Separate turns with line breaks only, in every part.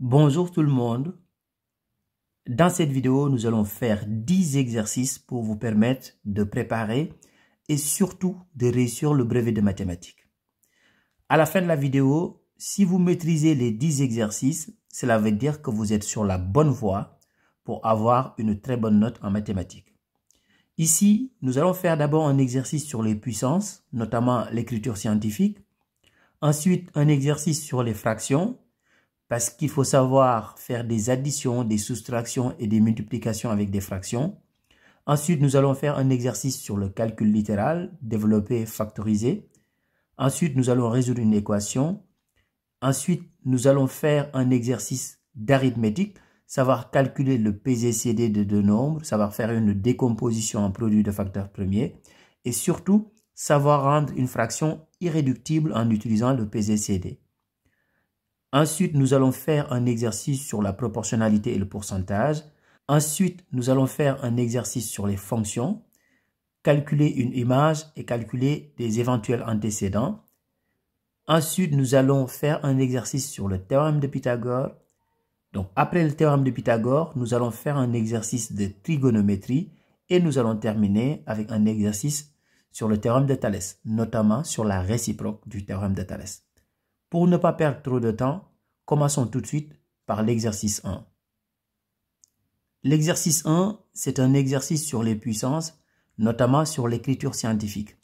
Bonjour tout le monde. Dans cette vidéo, nous allons faire 10 exercices pour vous permettre de préparer et surtout de réussir le brevet de mathématiques. À la fin de la vidéo, si vous maîtrisez les 10 exercices, cela veut dire que vous êtes sur la bonne voie pour avoir une très bonne note en mathématiques. Ici, nous allons faire d'abord un exercice sur les puissances, notamment l'écriture scientifique. Ensuite, un exercice sur les fractions, parce qu'il faut savoir faire des additions, des soustractions et des multiplications avec des fractions. Ensuite, nous allons faire un exercice sur le calcul littéral, développer, factoriser. Ensuite, nous allons résoudre une équation. Ensuite, nous allons faire un exercice d'arithmétique, savoir calculer le PZCD de deux nombres, savoir faire une décomposition en produit de facteurs premiers et surtout, savoir rendre une fraction irréductible en utilisant le PZCD. Ensuite, nous allons faire un exercice sur la proportionnalité et le pourcentage. Ensuite, nous allons faire un exercice sur les fonctions, calculer une image et calculer des éventuels antécédents. Ensuite, nous allons faire un exercice sur le théorème de Pythagore. Donc, après le théorème de Pythagore, nous allons faire un exercice de trigonométrie et nous allons terminer avec un exercice sur le théorème de Thalès, notamment sur la réciproque du théorème de Thalès. Pour ne pas perdre trop de temps, commençons tout de suite par l'exercice 1. L'exercice 1, c'est un exercice sur les puissances, notamment sur l'écriture scientifique.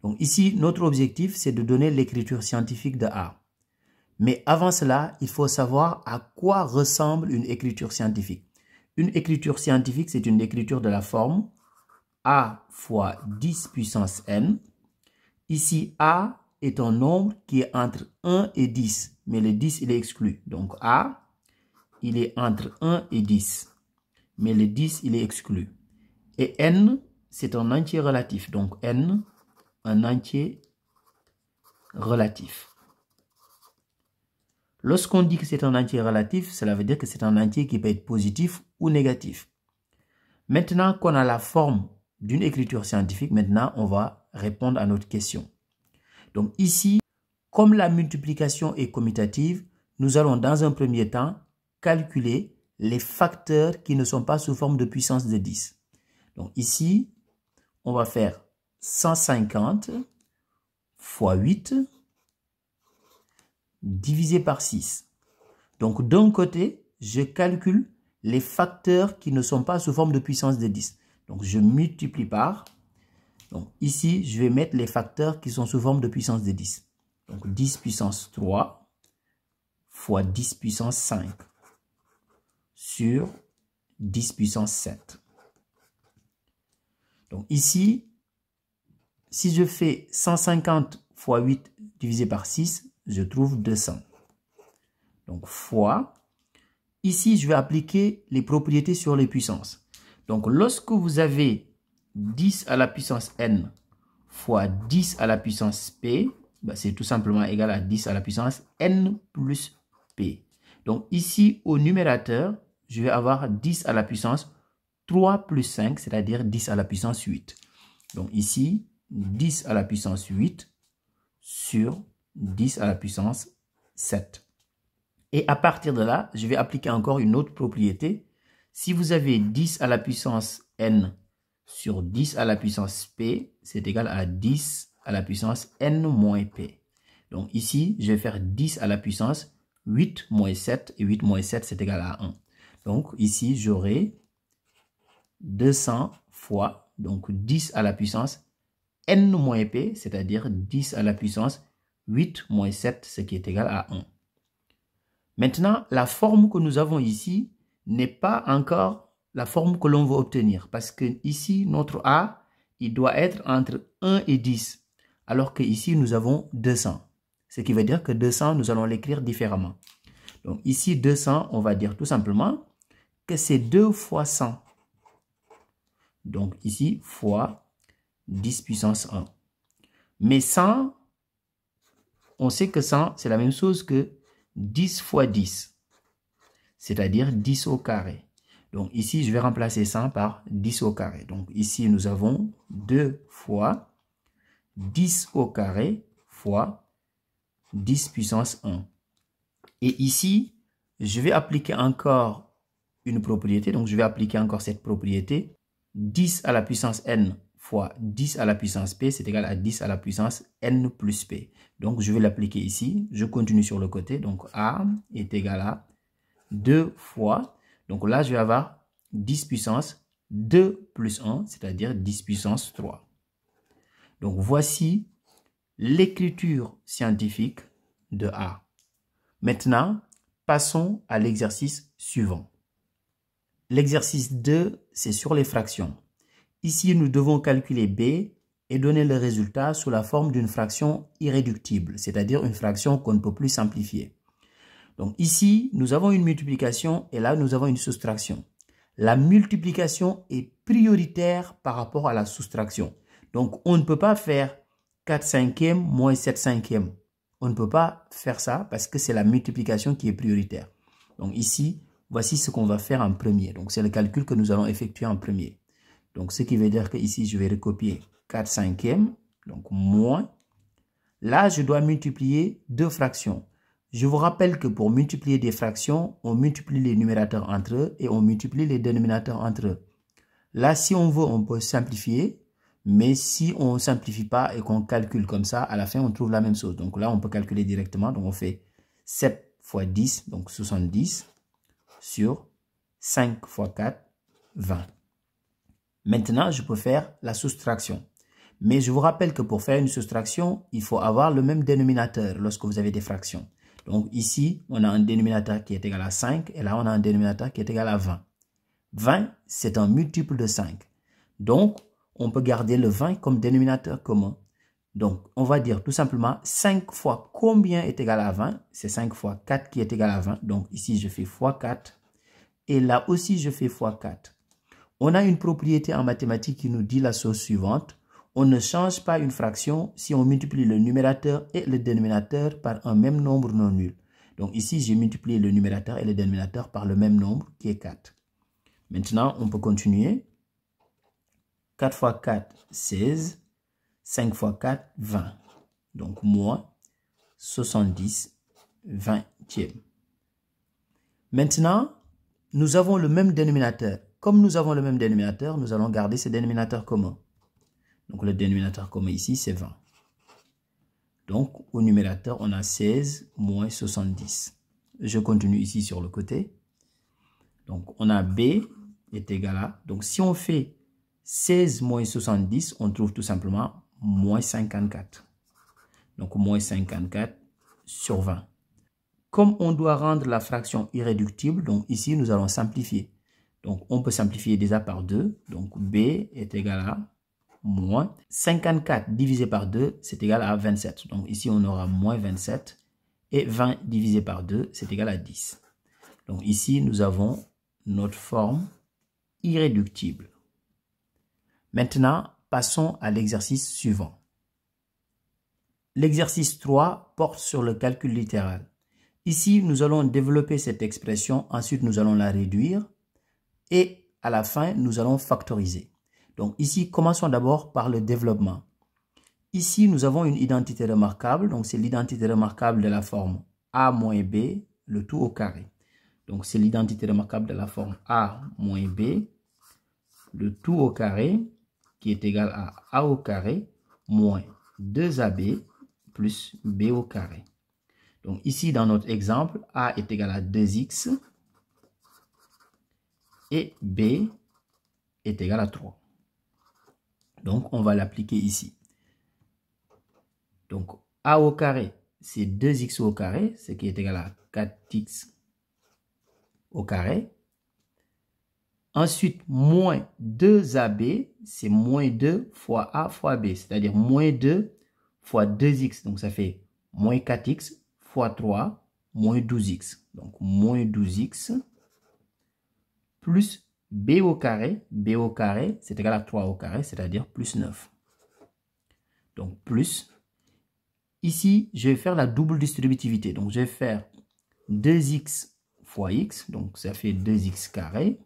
Donc ici, notre objectif, c'est de donner l'écriture scientifique de A. Mais avant cela, il faut savoir à quoi ressemble une écriture scientifique. Une écriture scientifique, c'est une écriture de la forme A fois 10 puissance n. Ici, A est un nombre qui est entre 1 et 10, mais le 10, il est exclu. Donc, A, il est entre 1 et 10, mais le 10, il est exclu. Et N, c'est un entier relatif. Donc, N, un entier relatif. Lorsqu'on dit que c'est un entier relatif, cela veut dire que c'est un entier qui peut être positif ou négatif. Maintenant qu'on a la forme d'une écriture scientifique, maintenant, on va répondre à notre question. Donc ici, comme la multiplication est commutative, nous allons dans un premier temps calculer les facteurs qui ne sont pas sous forme de puissance de 10. Donc ici, on va faire 150 fois 8 divisé par 6. Donc d'un côté, je calcule les facteurs qui ne sont pas sous forme de puissance de 10. Donc je multiplie par. Donc ici, je vais mettre les facteurs qui sont sous forme de puissance de 10. Donc 10 puissance 3 fois 10 puissance 5 sur 10 puissance 7. Donc ici, si je fais 150 fois 8 divisé par 6, je trouve 200. Donc fois, ici je vais appliquer les propriétés sur les puissances. Donc lorsque vous avez 10 à la puissance n fois 10 à la puissance p, c'est tout simplement égal à 10 à la puissance n plus p. Donc ici, au numérateur, je vais avoir 10 à la puissance 3 plus 5, c'est-à-dire 10 à la puissance 8. Donc ici, 10 à la puissance 8 sur 10 à la puissance 7. Et à partir de là, je vais appliquer encore une autre propriété. Si vous avez 10 à la puissance n sur 10 à la puissance p, c'est égal à 10 à la puissance n moins p. Donc ici, je vais faire 10 à la puissance 8 moins 7, et 8 moins 7, c'est égal à 1. Donc ici, j'aurai 200 fois, donc 10 à la puissance n moins p, c'est-à-dire 10 à la puissance 8 moins 7, ce qui est égal à 1. Maintenant, la forme que nous avons ici n'est pas encore la forme que l'on veut obtenir. Parce que ici, notre A, il doit être entre 1 et 10. Alors que ici, nous avons 200. Ce qui veut dire que 200, nous allons l'écrire différemment. Donc ici, 200, on va dire tout simplement que c'est 2 fois 100. Donc ici, fois 10 puissance 1. Mais 100, on sait que 100, c'est la même chose que 10 fois 10. C'est-à-dire 10 au carré. Donc ici, je vais remplacer 100 par 10 au carré. Donc ici, nous avons 2 fois 10 au carré fois 10 puissance 1. Et ici, je vais appliquer encore une propriété. Donc, je vais appliquer encore cette propriété. 10 à la puissance n fois 10 à la puissance p, c'est égal à 10 à la puissance n plus p. Donc, je vais l'appliquer ici. Je continue sur le côté. Donc, a est égal à 2 fois. Donc là, je vais avoir 10 puissance 2 plus 1, c'est-à-dire 10 puissance 3. Donc, voici l'écriture scientifique de A. Maintenant, passons à l'exercice suivant. L'exercice 2, c'est sur les fractions. Ici, nous devons calculer B et donner le résultat sous la forme d'une fraction irréductible, c'est-à-dire une fraction qu'on ne peut plus simplifier. Donc ici, nous avons une multiplication et là, nous avons une soustraction. La multiplication est prioritaire par rapport à la soustraction. Donc, on ne peut pas faire 4 cinquièmes moins 7 cinquièmes. On ne peut pas faire ça parce que c'est la multiplication qui est prioritaire. Donc ici, voici ce qu'on va faire en premier. Donc, c'est le calcul que nous allons effectuer en premier. Donc, ce qui veut dire que ici, je vais recopier 4 cinquièmes, donc moins. Là, je dois multiplier deux fractions. Je vous rappelle que pour multiplier des fractions, on multiplie les numérateurs entre eux et on multiplie les dénominateurs entre eux. Là, si on veut, on peut simplifier. Mais si on ne simplifie pas et qu'on calcule comme ça, à la fin, on trouve la même chose. Donc là, on peut calculer directement. Donc, on fait 7 fois 10, donc 70, sur 5 fois 4, 20. Maintenant, je peux faire la soustraction. Mais je vous rappelle que pour faire une soustraction, il faut avoir le même dénominateur lorsque vous avez des fractions. Donc ici, on a un dénominateur qui est égal à 5 et là, on a un dénominateur qui est égal à 20. 20, c'est un multiple de 5. Donc, on peut garder le 20 comme dénominateur commun. Donc, on va dire tout simplement 5 fois combien est égal à 20? C'est 5 fois 4 qui est égal à 20. Donc, ici, je fais fois 4. Et là aussi, je fais fois 4. On a une propriété en mathématiques qui nous dit la chose suivante. On ne change pas une fraction si on multiplie le numérateur et le dénominateur par un même nombre non nul. Donc ici, j'ai multiplié le numérateur et le dénominateur par le même nombre qui est 4. Maintenant, on peut continuer. 4 fois 4, 16. 5 fois 4, 20. Donc, moins 70 vingtièmes. Maintenant, nous avons le même dénominateur. Comme nous avons le même dénominateur, nous allons garder ce dénominateur commun. Donc, le dénominateur commun ici, c'est 20. Donc, au numérateur, on a 16 moins 70. Je continue ici sur le côté. Donc, on a B est égal à... Donc, si on fait 16 moins 70, on trouve tout simplement moins 54. Donc, moins 54 sur 20. Comme on doit rendre la fraction irréductible, donc ici, nous allons simplifier. Donc, on peut simplifier déjà par 2. Donc, B est égal à moins 54 divisé par 2, c'est égal à 27. Donc, ici, on aura moins 27. Et 20 divisé par 2, c'est égal à 10. Donc, ici, nous avons notre forme irréductible. Maintenant, passons à l'exercice suivant. L'exercice 3 porte sur le calcul littéral. Ici, nous allons développer cette expression, ensuite nous allons la réduire et à la fin, nous allons factoriser. Donc ici, commençons d'abord par le développement. Ici, nous avons une identité remarquable, donc c'est l'identité remarquable de la forme A moins B, le tout au carré. Donc c'est l'identité remarquable de la forme A moins B, le tout au carré, qui est égal à A au carré moins 2AB plus B au carré. Donc ici, dans notre exemple, A est égal à 2X et B est égal à 3. Donc, on va l'appliquer ici. Donc, A au carré, c'est 2X au carré, ce qui est égal à 4X au carré. Ensuite, moins 2AB, c'est moins 2 fois A fois B, c'est-à-dire moins 2 fois 2X. Donc, ça fait moins 4X fois 3, moins 12X. Donc, moins 12X plus B au carré, c'est égal à 3 au carré, c'est-à-dire plus 9. Donc, plus. Ici, je vais faire la double distributivité. Donc, je vais faire 2x fois x, donc ça fait 2x carré.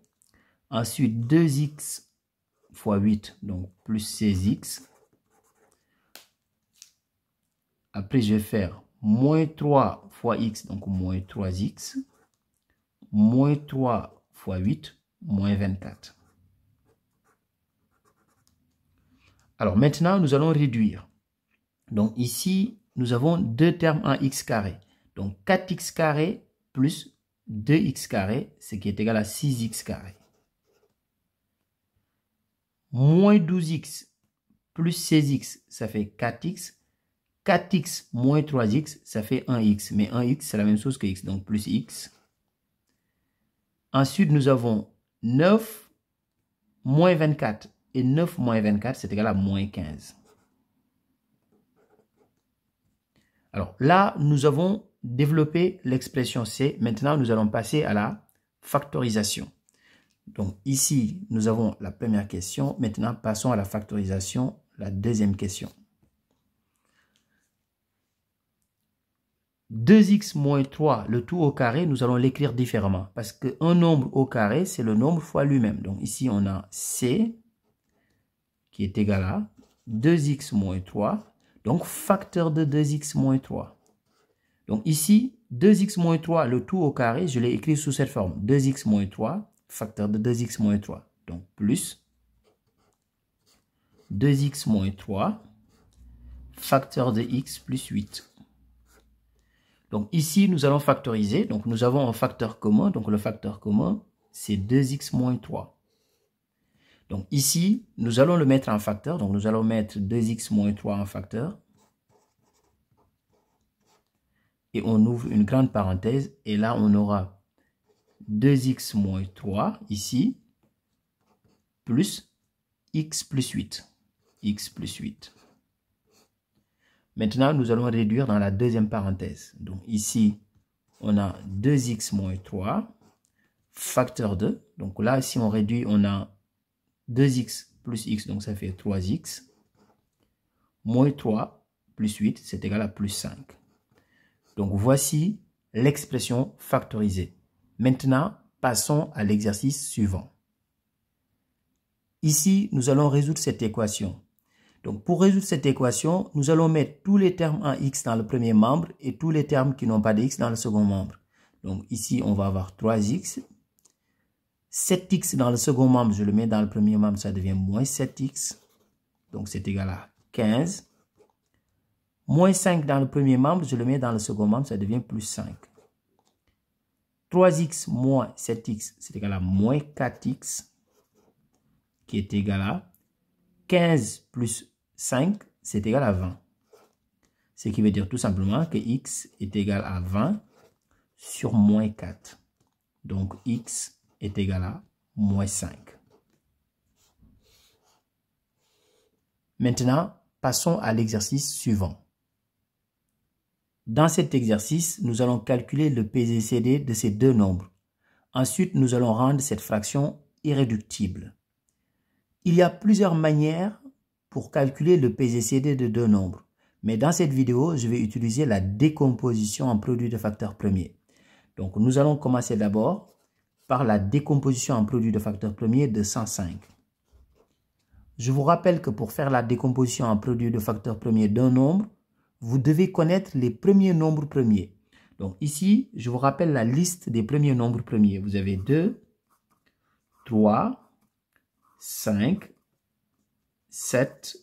Ensuite, 2x fois 8, donc plus 16x. Après, je vais faire moins 3 fois x, donc moins 3x. moins 3 fois 8, moins 24. Alors maintenant, nous allons réduire. Donc ici, nous avons deux termes en x carré. Donc 4x carré plus 2x carré, ce qui est égal à 6x carré. Moins 12x plus 16x, ça fait 4x. 4x moins 3x, ça fait 1x. Mais 1x, c'est la même chose que x, donc plus x. Ensuite, nous avons 9 moins 24. Et 9 moins 24, c'est égal à moins 15. Alors là, nous avons développé l'expression C. Maintenant, nous allons passer à la factorisation. Donc ici, nous avons la première question. Maintenant, passons à la factorisation, la deuxième question. 2x moins 3, le tout au carré, nous allons l'écrire différemment. Parce qu'un nombre au carré, c'est le nombre fois lui-même. Donc ici, on a C qui est égal à 2x moins 3. Donc, facteur de 2x moins 3. Donc ici, 2x moins 3, le tout au carré, je l'ai écrit sous cette forme. 2x moins 3, facteur de 2x moins 3. Donc, plus 2x moins 3, facteur de x plus 8. Donc ici, nous allons factoriser. Donc nous avons un facteur commun. Donc le facteur commun, c'est 2x moins 3. Donc ici, nous allons le mettre en facteur. Donc nous allons mettre 2x moins 3 en facteur. Et on ouvre une grande parenthèse. Et là, on aura 2x moins 3 ici, plus x plus 8. X plus 8. Maintenant, nous allons réduire dans la deuxième parenthèse. Donc ici, on a 2x moins 3, facteur 2. Donc là, si on réduit, on a 2x plus x, donc ça fait 3x. Moins 3 plus 8, c'est égal à plus 5. Donc voici l'expression factorisée. Maintenant, passons à l'exercice suivant. Ici, nous allons résoudre cette équation. Donc pour résoudre cette équation, nous allons mettre tous les termes en x dans le premier membre et tous les termes qui n'ont pas de x dans le second membre. Donc ici, on va avoir 3x. 7x dans le second membre, je le mets dans le premier membre, ça devient moins 7x. Donc c'est égal à 15. Moins 5 dans le premier membre, je le mets dans le second membre, ça devient plus 5. 3x moins 7x, c'est égal à moins 4x, qui est égal à 15 plus 5, c'est égal à 20. Ce qui veut dire tout simplement que x est égal à 20 sur moins 4. Donc x est égal à moins 5. Maintenant, passons à l'exercice suivant. Dans cet exercice, nous allons calculer le PGCD de ces deux nombres. Ensuite, nous allons rendre cette fraction irréductible. Il y a plusieurs manières pour calculer le PGCD de deux nombres. Mais dans cette vidéo, je vais utiliser la décomposition en produit de facteurs premiers. Donc, nous allons commencer d'abord par la décomposition en produit de facteurs premiers de 105. Je vous rappelle que pour faire la décomposition en produit de facteurs premiers d'un nombre, vous devez connaître les premiers nombres premiers. Donc ici, je vous rappelle la liste des premiers nombres premiers. Vous avez 2, 3, 5, 7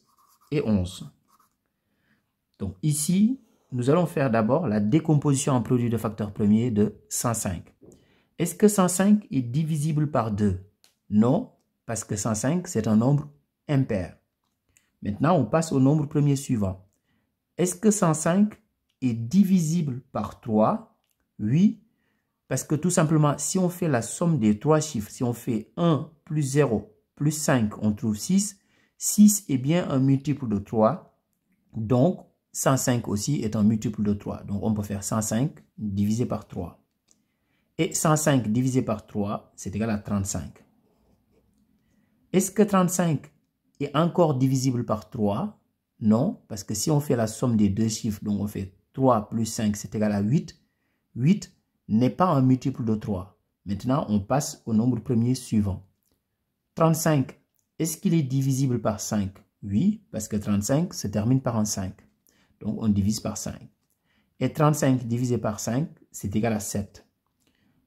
et 11. Donc ici, nous allons faire d'abord la décomposition en produit de facteurs premiers de 105. Est-ce que 105 est divisible par 2? Non, parce que 105, c'est un nombre impair. Maintenant, on passe au nombre premier suivant. Est-ce que 105 est divisible par 3? Oui, parce que tout simplement, si on fait la somme des trois chiffres, si on fait 1 plus 0 plus 5, on trouve 6. 6 est bien un multiple de 3. Donc, 105 aussi est un multiple de 3. Donc, on peut faire 105 divisé par 3. Et 105 divisé par 3, c'est égal à 35. Est-ce que 35 est encore divisible par 3? Non, parce que si on fait la somme des deux chiffres, donc on fait 3 plus 5, c'est égal à 8. 8 n'est pas un multiple de 3. Maintenant, on passe au nombre premier suivant. 35, est-ce qu'il est divisible par 5? Oui, parce que 35 se termine par un 5. Donc, on divise par 5. Et 35 divisé par 5, c'est égal à 7.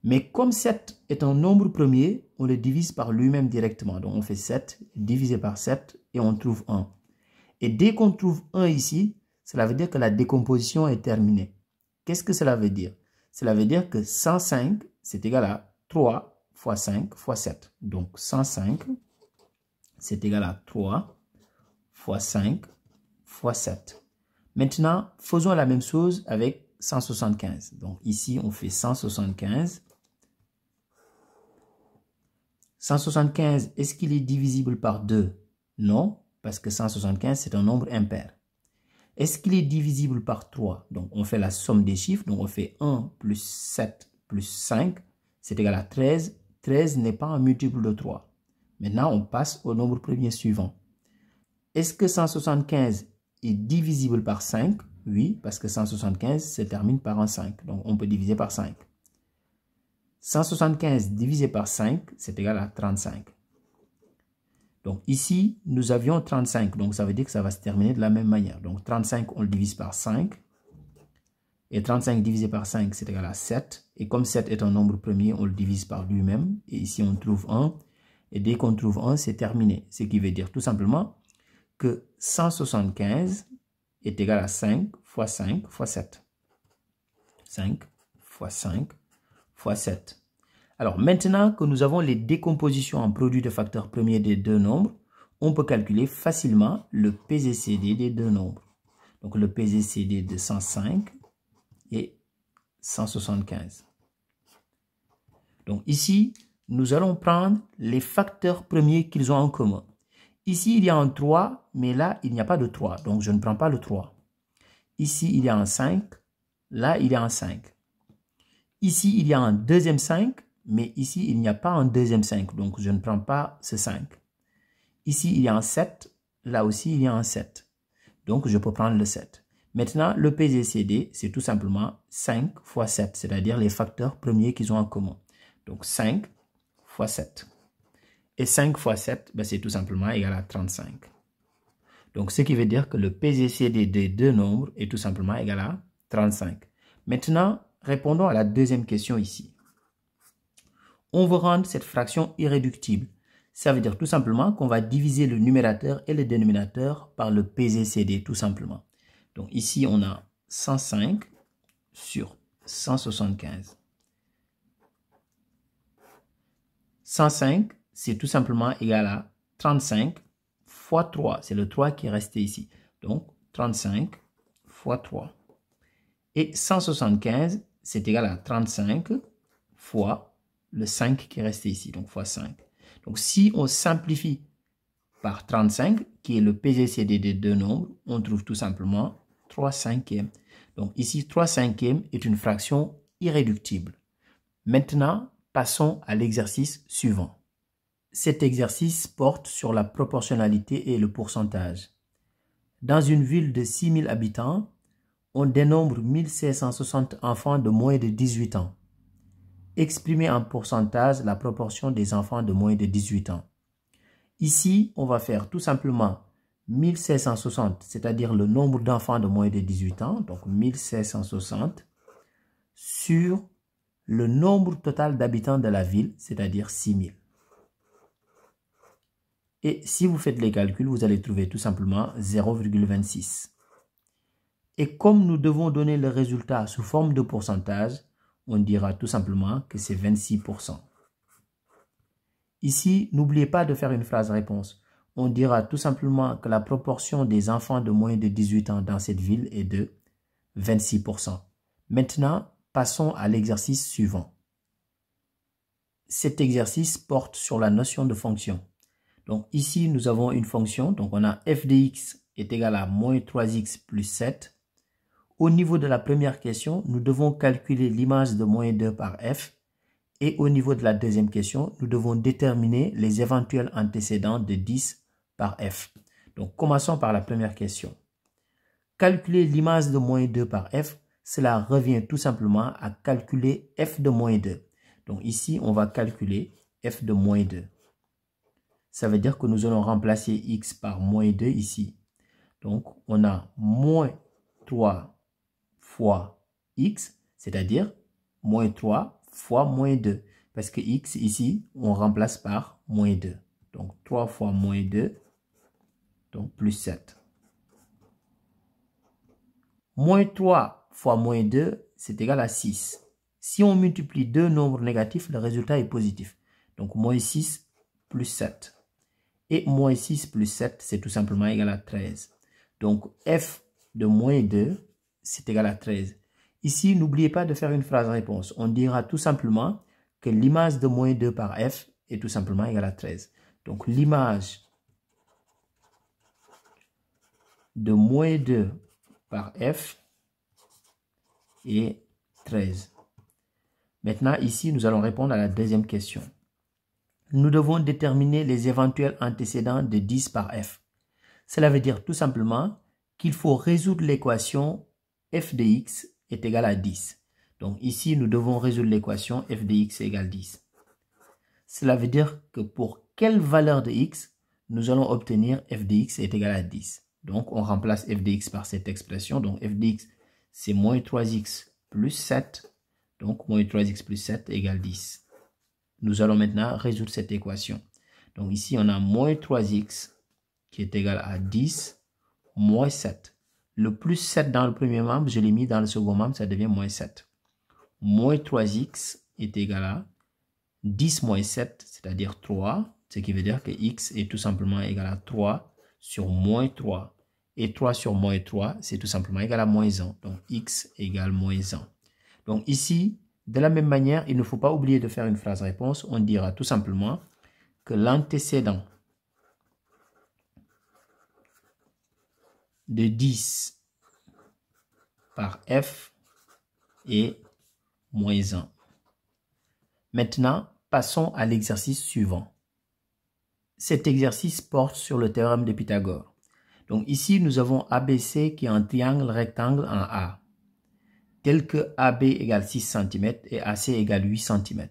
Mais comme 7 est un nombre premier, on le divise par lui-même directement. Donc on fait 7 divisé par 7 et on trouve 1. Et dès qu'on trouve 1 ici, cela veut dire que la décomposition est terminée. Qu'est-ce que cela veut dire? Cela veut dire que 105, c'est égal à 3 fois 5 fois 7. Donc 105, c'est égal à 3 fois 5 fois 7. Maintenant, faisons la même chose avec 175. Donc ici, on fait 175. 175, est-ce qu'il est divisible par 2? Non, parce que 175, c'est un nombre impair. Est-ce qu'il est divisible par 3? Donc, on fait la somme des chiffres. Donc, on fait 1 plus 7 plus 5, c'est égal à 13. 13 n'est pas un multiple de 3. Maintenant, on passe au nombre premier suivant. Est-ce que 175 est divisible par 5? Oui, parce que 175 se termine par un 5. Donc, on peut diviser par 5. 175 divisé par 5, c'est égal à 35. Donc ici, nous avions 35. Donc ça veut dire que ça va se terminer de la même manière. Donc 35, on le divise par 5. Et 35 divisé par 5, c'est égal à 7. Et comme 7 est un nombre premier, on le divise par lui-même. Et ici, on trouve 1. Et dès qu'on trouve 1, c'est terminé. Ce qui veut dire tout simplement que 175 est égal à 5 fois 5 fois 7. 5 fois 5 fois 7. Alors, maintenant que nous avons les décompositions en produits de facteurs premiers des deux nombres, on peut calculer facilement le PZCD des deux nombres. Donc, le PZCD de 105 et 175. Donc, ici, nous allons prendre les facteurs premiers qu'ils ont en commun. Ici, il y a un 3, mais là, il n'y a pas de 3. Donc, je ne prends pas le 3. Ici, il y a un 5. Là, il y a un 5. Ici, il y a un deuxième 5. Mais ici, il n'y a pas un deuxième 5, donc je ne prends pas ce 5. Ici, il y a un 7. Là aussi, il y a un 7. Donc, je peux prendre le 7. Maintenant, le PZCD, c'est tout simplement 5 fois 7, c'est-à-dire les facteurs premiers qu'ils ont en commun. Donc, 5 fois 7. Et 5 fois 7, ben, c'est tout simplement égal à 35. Donc, ce qui veut dire que le PZCD des deux nombres est tout simplement égal à 35. Maintenant, répondons à la deuxième question ici. On veut rendre cette fraction irréductible. Ça veut dire tout simplement qu'on va diviser le numérateur et le dénominateur par le PZCD, tout simplement. Donc ici, on a 105 sur 175. 105, c'est tout simplement égal à 35 fois 3. C'est le 3 qui est resté ici. Donc 35 fois 3. Et 175, c'est égal à 35 fois le 5 qui est resté ici, donc fois 5. Donc, si on simplifie par 35, qui est le PZCD des deux nombres, on trouve tout simplement 3 cinquièmes. Donc, ici, 3 cinquièmes est une fraction irréductible. Maintenant, passons à l'exercice suivant. Cet exercice porte sur la proportionnalité et le pourcentage. Dans une ville de 6000 habitants, on dénombre 1560 enfants de moins de 18 ans. Exprimer en pourcentage la proportion des enfants de moins de 18 ans. Ici, on va faire tout simplement 1760, c'est-à-dire le nombre d'enfants de moins de 18 ans, donc 1760, sur le nombre total d'habitants de la ville, c'est-à-dire 6000. Et si vous faites les calculs, vous allez trouver tout simplement 0,26. Et comme nous devons donner le résultat sous forme de pourcentage, on dira tout simplement que c'est 26%. Ici, n'oubliez pas de faire une phrase réponse. On dira tout simplement que la proportion des enfants de moins de 18 ans dans cette ville est de 26%. Maintenant, passons à l'exercice suivant. Cet exercice porte sur la notion de fonction. Donc ici, nous avons une fonction. Donc on a f de x est égal à moins 3x plus 7. Au niveau de la première question, nous devons calculer l'image de moins 2 par f. Et au niveau de la deuxième question, nous devons déterminer les éventuels antécédents de 10 par f. Donc, commençons par la première question. Calculer l'image de moins 2 par f, cela revient tout simplement à calculer f de moins 2. Donc ici, on va calculer f de moins 2. Ça veut dire que nous allons remplacer x par moins 2 ici. Donc, on a moins 3 fois x, c'est-à-dire moins 3 fois moins 2. Parce que x, ici, on remplace par moins 2. Donc, 3 fois moins 2, donc plus 7. Moins 3 fois moins 2, c'est égal à 6. Si on multiplie deux nombres négatifs, le résultat est positif. Donc, moins 6 plus 7. Et moins 6 plus 7, c'est tout simplement égal à 13. Donc, f de moins 2, c'est égal à 13. Ici, n'oubliez pas de faire une phrase réponse. On dira tout simplement que l'image de moins 2 par f est tout simplement égale à 13. Donc, l'image de moins 2 par f est 13. Maintenant, ici, nous allons répondre à la deuxième question. Nous devons déterminer les éventuels antécédents de 10 par f. Cela veut dire tout simplement qu'il faut résoudre l'équation f de x est égal à 10. Donc ici, nous devons résoudre l'équation f de x égale 10. Cela veut dire que pour quelle valeur de x, nous allons obtenir f de x est égal à 10. Donc on remplace f de x par cette expression. Donc f de x, c'est moins 3x plus 7. Donc moins 3x plus 7 égale 10. Nous allons maintenant résoudre cette équation. Donc ici, on a moins 3x qui est égal à 10 moins 7. Le plus 7 dans le premier membre, je l'ai mis dans le second membre, ça devient moins 7. Moins 3x est égal à 10 moins 7, c'est-à-dire 3, ce qui veut dire que x est tout simplement égal à 3 sur moins 3. Et 3 sur moins 3, c'est tout simplement égal à moins 1. Donc x égale moins 1. Donc ici, de la même manière, il ne faut pas oublier de faire une phrase réponse. On dira tout simplement que l'antécédent de 10 par f est moins 1. Maintenant, passons à l'exercice suivant. Cet exercice porte sur le théorème de Pythagore. Donc ici, nous avons ABC qui est un triangle rectangle en A, tel que AB égale 6 cm et AC égale 8 cm.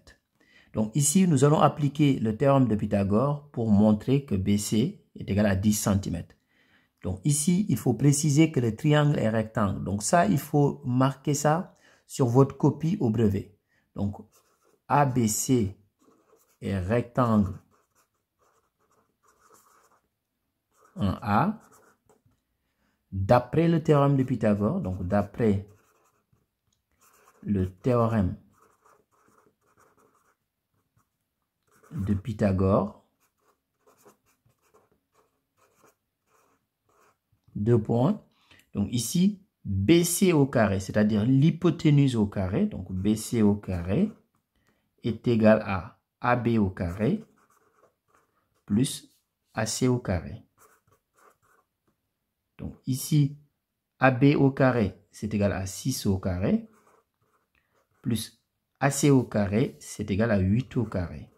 Donc ici, nous allons appliquer le théorème de Pythagore pour montrer que BC est égal à 10 cm. Donc ici, il faut préciser que le triangle est rectangle. Donc ça, il faut marquer ça sur votre copie au brevet. Donc ABC est rectangle en A d'après le théorème de Pythagore. Donc d'après le théorème de Pythagore, deux points. Donc ici, BC au carré, c'est-à-dire l'hypoténuse au carré, donc BC au carré est égal à AB au carré plus AC au carré. Donc ici, AB au carré, c'est égal à 6 au carré plus AC au carré, c'est égal à 8 au carré.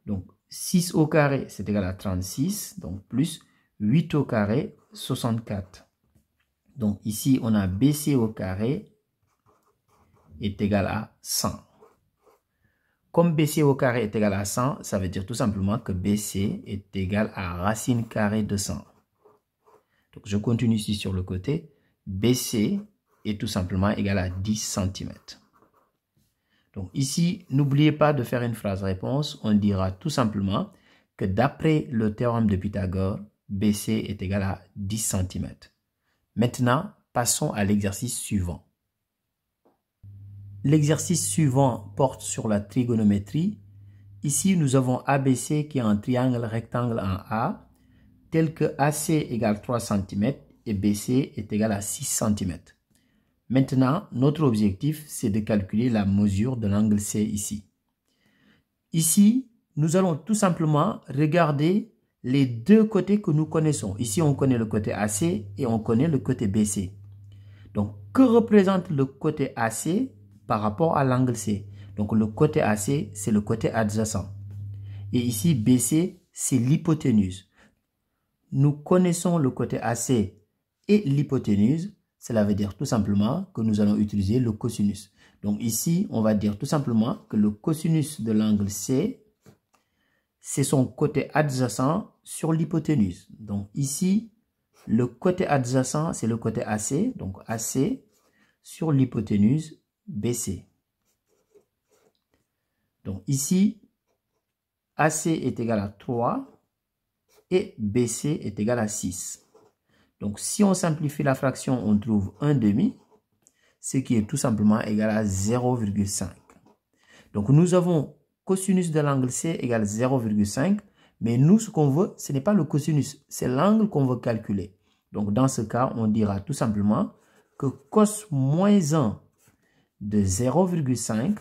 Donc 6 au carré, c'est égal à 36, donc plus 8 au carré, 64. Donc ici, on a BC au carré est égal à 100. Comme BC au carré est égal à 100, ça veut dire tout simplement que BC est égal à racine carrée de 100. Donc je continue ici sur le côté. BC est tout simplement égal à 10 cm. Donc ici, n'oubliez pas de faire une phrase réponse. On dira tout simplement que d'après le théorème de Pythagore, BC est égal à 10 cm. Maintenant, passons à l'exercice suivant. L'exercice suivant porte sur la trigonométrie. Ici, nous avons ABC qui est un triangle rectangle en A, tel que AC égale 3 cm et BC est égal à 6 cm. Maintenant, notre objectif, c'est de calculer la mesure de l'angle C ici. Ici, nous allons tout simplement regarder les deux côtés que nous connaissons. Ici, on connaît le côté AC et on connaît le côté BC. Donc, que représente le côté AC par rapport à l'angle C? Donc, le côté AC, c'est le côté adjacent. Et ici, BC, c'est l'hypoténuse. Nous connaissons le côté AC et l'hypoténuse. Cela veut dire tout simplement que nous allons utiliser le cosinus. Donc ici, on va dire tout simplement que le cosinus de l'angle C, c'est son côté adjacent sur l'hypoténuse. Donc ici, le côté adjacent, c'est le côté AC. Donc AC sur l'hypoténuse BC. Donc ici, AC est égal à 3 et BC est égal à 6. Donc si on simplifie la fraction, on trouve 1 demi, ce qui est tout simplement égal à 0,5. Donc nous avons cosinus de l'angle C égale 0,5, mais nous ce qu'on veut, ce n'est pas le cosinus, c'est l'angle qu'on veut calculer. Donc dans ce cas, on dira tout simplement que cos moins 1 de 0,5,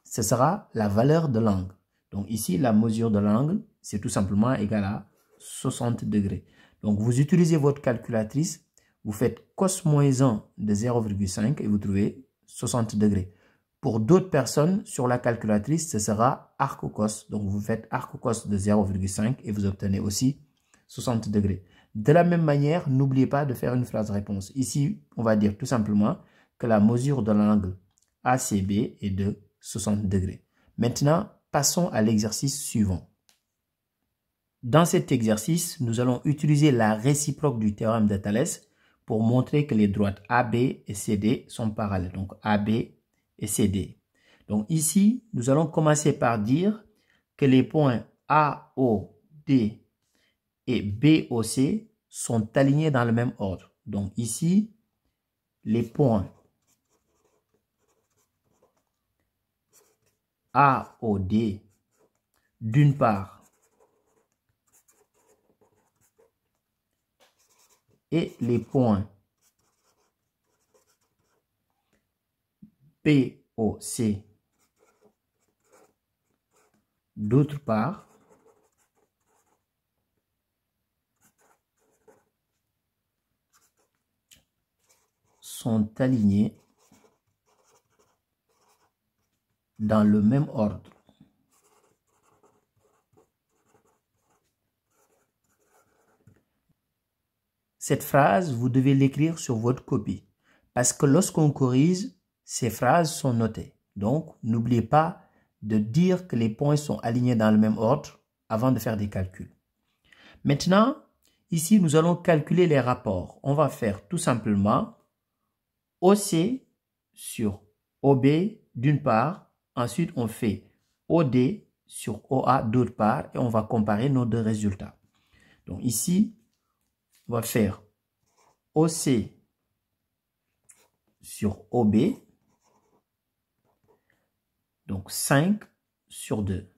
ce sera la valeur de l'angle. Donc ici, la mesure de l'angle, c'est tout simplement égal à 60 degrés. Donc vous utilisez votre calculatrice, vous faites cos moins 1 de 0,5 et vous trouvez 60 degrés. Pour d'autres personnes, sur la calculatrice, ce sera arc cos. Donc vous faites arc cos de 0,5 et vous obtenez aussi 60 degrés. De la même manière, n'oubliez pas de faire une phrase réponse. Ici, on va dire tout simplement que la mesure de l'angle ACB est de 60 degrés. Maintenant, passons à l'exercice suivant. Dans cet exercice, nous allons utiliser la réciproque du théorème de Thalès pour montrer que les droites AB et CD sont parallèles. Donc AB et CD. Donc ici, nous allons commencer par dire que les points AOD et BOC sont alignés dans le même ordre. Donc ici, les points AOD, d'une part, et les points BOC, d'autre part, sont alignés dans le même ordre. Cette phrase, vous devez l'écrire sur votre copie parce que lorsqu'on corrige, ces phrases sont notées. Donc, n'oubliez pas de dire que les points sont alignés dans le même ordre avant de faire des calculs. Maintenant, ici, nous allons calculer les rapports. On va faire tout simplement OC sur OB d'une part. Ensuite, on fait OD sur OA d'autre part et on va comparer nos deux résultats. Donc ici, on va faire OC sur OB, donc 5 sur 2,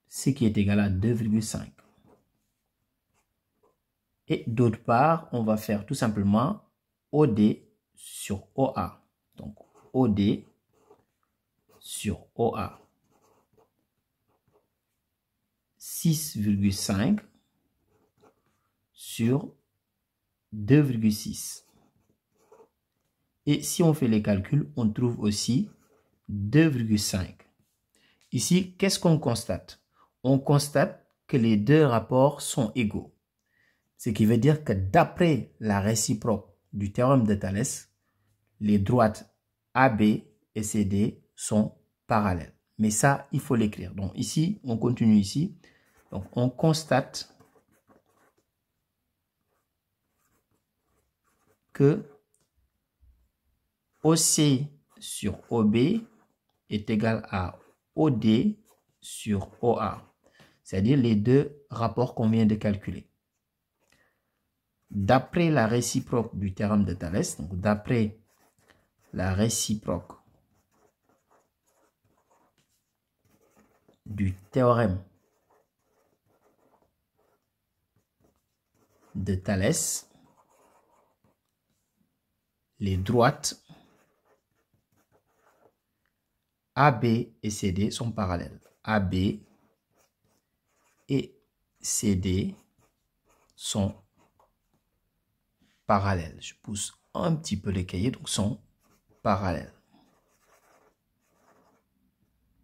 ce qui est égal à 2,5. Et d'autre part, on va faire tout simplement OD sur OA. Donc OD sur OA. 6,5 sur 2,6. Et si on fait les calculs, on trouve aussi 2,5. Ici, qu'est-ce qu'on constate? On constate que les deux rapports sont égaux. Ce qui veut dire que d'après la réciproque du théorème de Thalès, les droites AB et CD sont parallèles. Mais ça, il faut l'écrire. Donc ici, on continue ici. Donc on constate que OC sur OB est égal à OD sur OA. C'est-à-dire les deux rapports qu'on vient de calculer. D'après la réciproque du théorème de Thalès, donc d'après la réciproque du théorème de Thalès, les droites AB et CD sont parallèles. AB et CD sont parallèles. Je pousse un petit peu les cahiers, donc sont parallèles.